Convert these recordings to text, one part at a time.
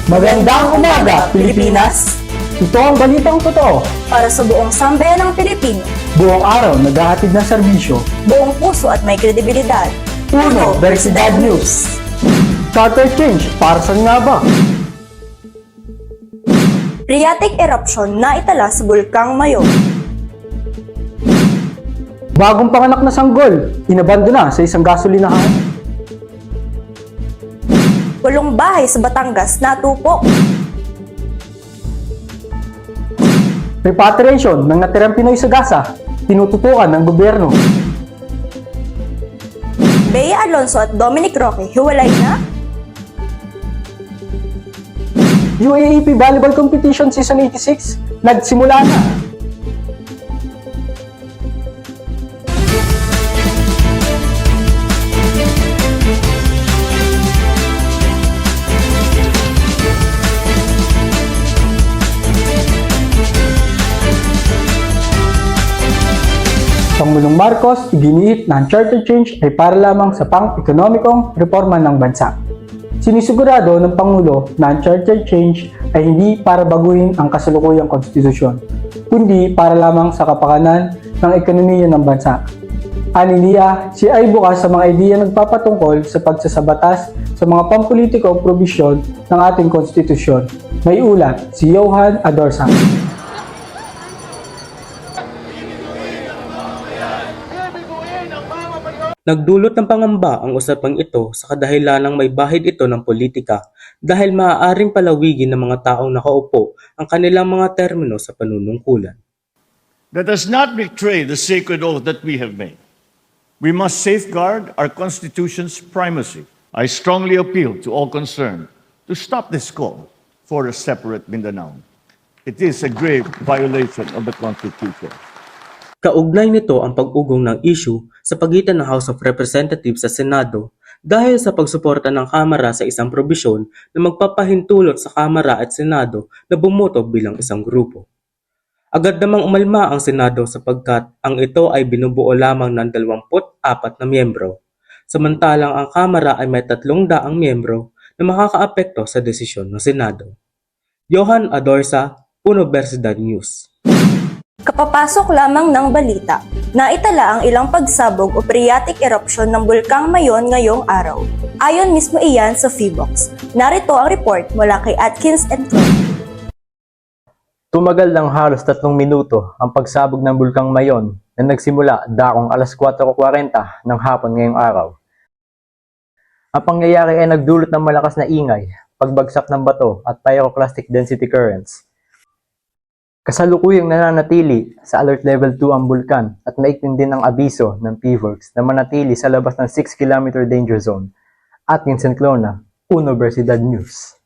Magandang umaga, Pilipinas! Ito ang balitang totoo. Para sa buong sambayan ng Pilipino, Buong araw naghahatid ng serbisyo. buong puso at may kredibilidad. Uno, Versidad News. Charter change, para saan nga ba? Phreatic eruption na itala sa Bulkang Mayon. Bagong panganak na sanggol, inabando na sa isang gasolinahan. 8 bahay sa Batangas natupok. Repatriation ng natirang Pinoy sa Gaza, tinututukan ng gobyerno. Bea Alonso at Dominic Roque hiwalay na. UAAP Volleyball Competition Season 86, nagsimula na. Pangulong Marcos, iginiit na ang charter change ay para lamang sa pang-ekonomikong reforma ng bansa. Sinisigurado ng Pangulo na ang charter change ay hindi para baguhin ang kasalukuyang konstitusyon, kundi para lamang sa kapakanan ng ekonomiya ng bansa. Aniniya, siya ay bukas sa mga ideya nagpapatungkol sa pagsasabatas sa mga pampolitikong probisyon ng ating konstitusyon. May ulat si Johan Adorsa. Nagdulot ng pangamba ang usapang ito sa kadahilanang may bahid ito ng politika dahil maaaring palawigin ng mga taong nakaupo ang kanilang mga termino sa panunungkulan. Let us not betray the sacred oath that we have made. We must safeguard our Constitution's primacy. I strongly appeal to all concerned to stop this call for a separate Mindanao. It is a grave violation of the Constitution. Kaugnay nito ang pag-ugong ng issue sa pagitan ng House of Representatives sa Senado dahil sa pagsuporta ng Kamara sa isang probisyon na magpapahintulot sa Kamara at Senado na bumoto bilang isang grupo. Agad namang umalma ang Senado sapagkat ang ito ay binubuo lamang ng 24 na miyembro, samantalang ang Kamara ay may 300 miyembro na makakaapekto sa desisyon ng Senado. Johan Adorsa, Uno Versidad News. Kapapasok lamang ng balita na itala ang ilang pagsabog o phreatic eruption ng Bulkang Mayon ngayong araw. Ayon mismo iyan sa Phoebox. Narito ang report mula kay Atkins and Flo. Tumagal ng halos 3 minuto ang pagsabog ng Bulkang Mayon na nagsimula dakong alas 4:40 ng hapon ngayong araw. Ang pangyayari ay nagdulot ng malakas na ingay, pagbagsak ng bato at pyroclastic density currents. Kasalukuyang nananatili sa Alert Level 2 ang bulkan at naiktin din ang abiso ng PVORX na manatili sa labas ng 6-kilometer danger zone. Atkins and Clona, Uno Versidad News.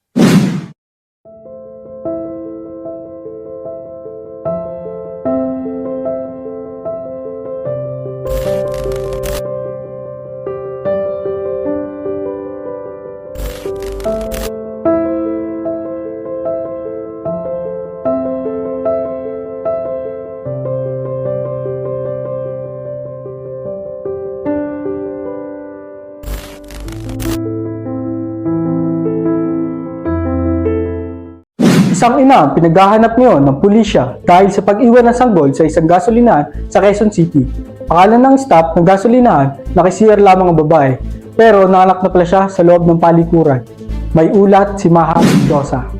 Isang ina ang pinaghahanap ngayon ng pulisya dahil sa pag-iwan ng sanggol sa isang gasolinahan sa Quezon City. Pangalan ng staff ng gasolinahan, nakisiyar lamang ang babae, pero nanganak na pala siya sa loob ng palikuran. May ulat si Maha Mendoza.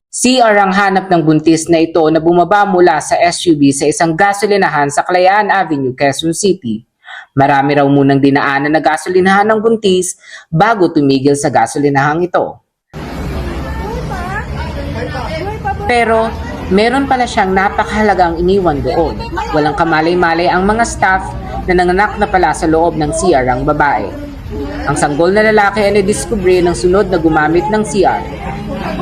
CR ang hanap ng buntis na ito na bumaba mula sa SUV sa isang gasolinahan sa Kalayaan Avenue, Quezon City. Marami raw munang dinaanan na gasolinahan ng buntis bago tumigil sa gasolinahang ito. Pero meron pala siyang napakahalagang iniwan doon. Walang kamalay-malay ang mga staff na nanganak na pala sa loob ng CR ang babae. Ang sanggol na lalaki ay nadiskubre ng sunod na gumamit ng CR.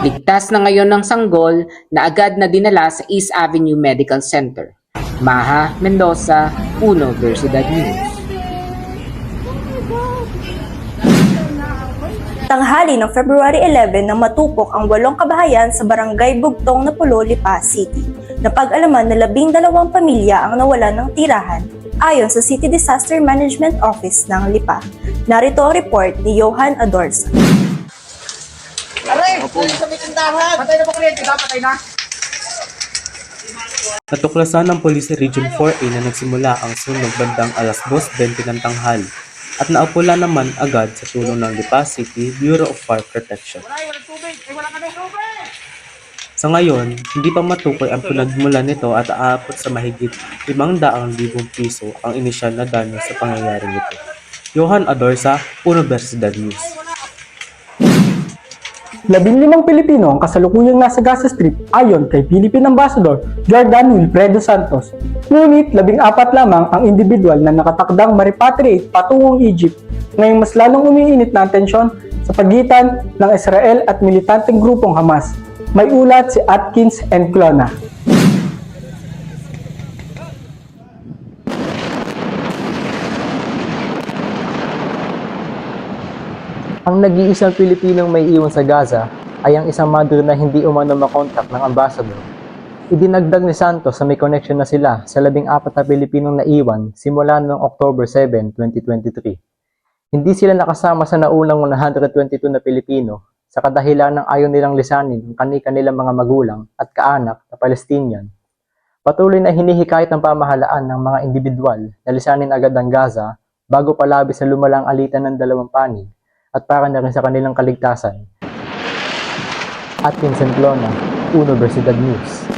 Ligtas na ngayon ng sanggol na agad na dinala sa East Avenue Medical Center. Maha Mendoza, Uno Versidad News. Tanghali ng February 11 nang matupok ang 8 kabahayan sa barangay Bugtong, Napulo, Lipa City. Napag-alaman na 12 pamilya ang nawalan ng tirahan ayon sa City Disaster Management Office ng Lipa. Narito ang report ni Johan Adorsa. Natuklasan ng Police Region 4A na nagsimula ang sunog bandang alas 2:20 ng tanghali at naapula naman agad sa tulong ng Lipa City Bureau of Fire Protection. Sa ngayon, hindi pa matukoy ang pinagmulan nito at aabot sa mahigit 500,000 piso ang inisyal na danyo sa pangyayaring ito. Johan Adorza, Universidad News. 15 Pilipino ang kasalukuyang nasa Gaza Strip ayon kay Philippine Ambassador Jordan Wilfredo Santos. Ngunit 14 lamang ang individual na nakatakdang ma-repatriate patungong Egypt ngayong mas lalong umiinit na ang tensyon sa pagitan ng Israel at militanteng grupong Hamas. May ulat si Atkins Enclona. Ang nag-iisang Pilipinong may iwan sa Gaza ay ang isang mother na hindi umano makontak ng ambassador. Idinagdag ni Santos na may connection na sila sa 14 na Pilipinong naiwan simula noong October 7, 2023. Hindi sila nakasama sa naunang 122 na Pilipino sa kadahilan ng ayaw nilang lisanin ang kani-kanilang mga magulang at kaanak na Palestinian. Patuloy na hinihikayat ng pamahalaan ng mga individual na lisanin agad ang Gaza bago palabis na lumalang alitan ng dalawang panig at para na rin sa kanilang kaligtasan. Atkins Enclona, Universidad News.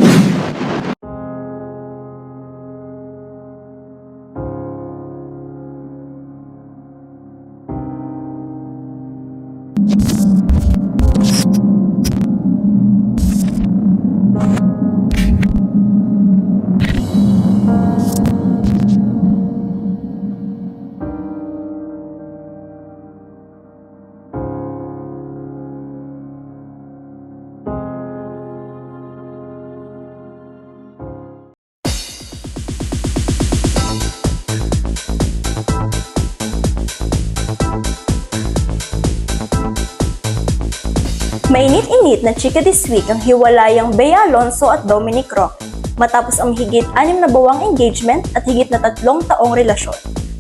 Mainit-init na chika this week ang hiwalayang Bea Alonzo at Dominic Roque matapos ang higit 6 na buwang engagement at higit na 3 taong relasyon.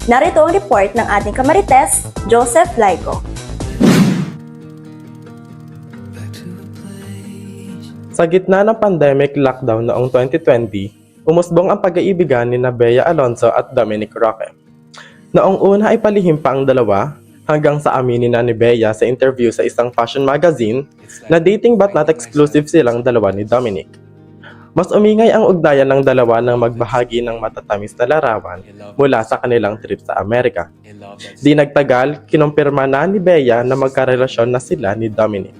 Narito ang report ng ating kamarites, Joseph Laico. Sa gitna ng pandemic lockdown noong 2020, umusbong ang pag-iibigan ni Bea Alonzo at Dominic Roque. Noong una ay palihim pa ang dalawa, hanggang sa aminin na ni Bea sa interview sa isang fashion magazine na dating but not exclusive silang dalawa ni Dominic. Mas umingay ang ugnayan ng dalawa nang magbahagi ng matatamis na larawan mula sa kanilang trip sa Amerika. Di nagtagal, kinumpirma na ni Bea na magkarelasyon na sila ni Dominic.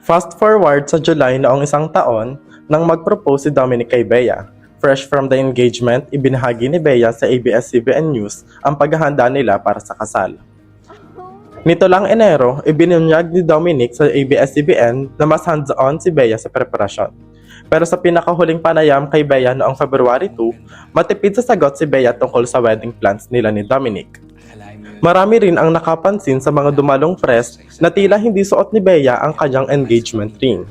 Fast forward sa July noong isang taon nang mag-propose si Dominic kay Bea. Fresh from the engagement, ibinahagi ni Bea sa ABS-CBN News ang paghahanda nila para sa kasal. Nito lang Enero, ibinunyag ni Dominic sa ABS-CBN na mas hands-on si Bea sa preparasyon. Pero sa pinakahuling panayam kay Bea noong February 2, matipid sa sagot si Bea tungkol sa wedding plans nila ni Dominic. Marami rin ang nakapansin sa mga dumalong press na tila hindi suot ni Bea ang kanyang engagement ring.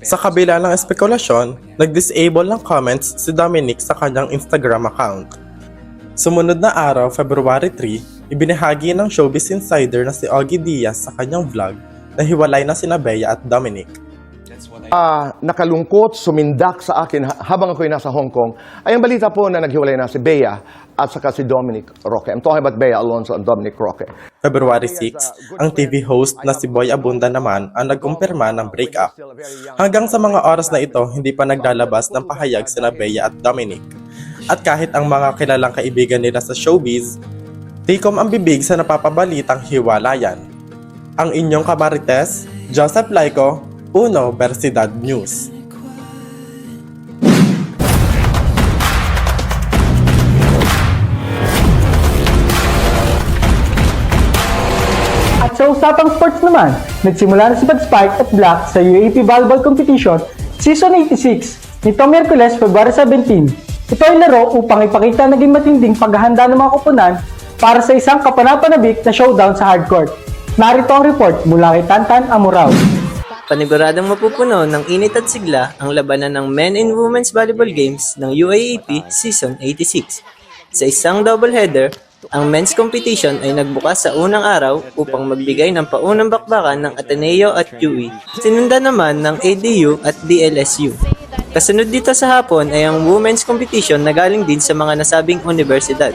Sa kabila ng espekulasyon, nag-disable ng comments si Dominic sa kanyang Instagram account. Sumunod na araw, February 3, ibinahagi ng Showbiz Insider na si Ogie Diaz sa kanyang vlog na hiwalay na sina Bea at Dominic. Nakalungkot, sumindak sa akin habang ako'y nasa Hong Kong ay ang balita po na naghiwalay na si Bea at saka si Dominic Roque. I'm talking about Bea Alonzo and Dominic Roque. February 6, ang TV host na si Boy Abunda naman ang nagkumpirma ng breakup. Hanggang sa mga oras na ito, hindi pa naglalabas ng pahayag sina Bea at Dominic. At kahit ang mga kilalang kaibigan nila sa showbiz, tikom ang bibig sa napapabalitang hiwalayan. Ang inyong kamarites, Joseph Laico, Universidad News. At sa usapang sports naman, nagsimula na si Bad Spike at Black sa UAP Volleyball Competition Season 86 nito Miyerkules, February 17. Ito ay laro upang ipakita naging matinding paghahanda ng mga koponan para sa isang kapanapanabik na showdown sa hardcourt. Narito ang report mula kay Tantan Amurao. Paniguradang mapupuno ng init at sigla ang labanan ng Men and Women's Volleyball Games ng UAAP Season 86. Sa isang doubleheader, Ang men's competition ay nagbukas sa unang araw upang magbigay ng paunang bakbakan ng Ateneo at UE. Sinundan naman ng ADU at DLSU. Kasunod dito sa hapon ay ang women's competition na galing din sa mga nasabing universidad.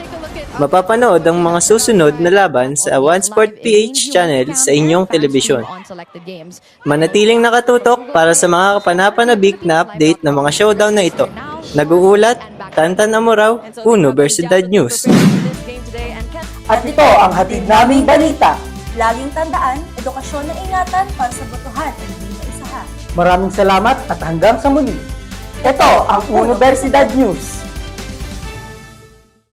Mapapanood ang mga susunod na laban sa One Sport PH channel sa inyong telebisyon. Manatiling nakatutok para sa mga kapanapanabik na update ng mga showdown na ito. Nag-uulat, Tantan Amorao, Universidad News. At ito ang hatid naming balita. Laging tandaan, edukasyon na ingatan para sa botohan at hindi na isahan. Maraming salamat at hanggang sa muli. Ito ang Universidad News.